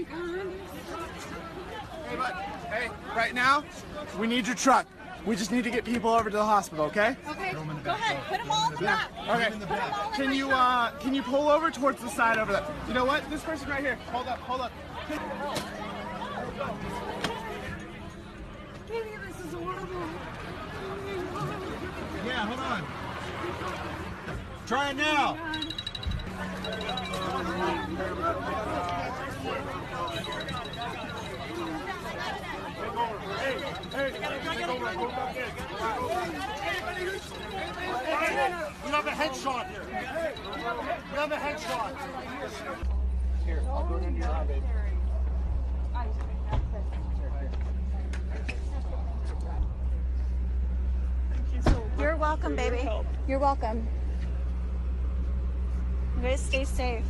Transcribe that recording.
Thank God. Hey, bud. Hey, right now, we need your truck. We just need to get people over to the hospital, okay? Okay, go ahead. Put them all in the back. Okay. Can you pull over towards the side over there? You know what? This person right here. Hold up, hold up. Baby, this is horrible. Yeah, hold on. Try it now. You have a headshot here. You have a headshot. Here, I'll go into your arm, baby. You're welcome, baby. You're welcome. You guys stay safe.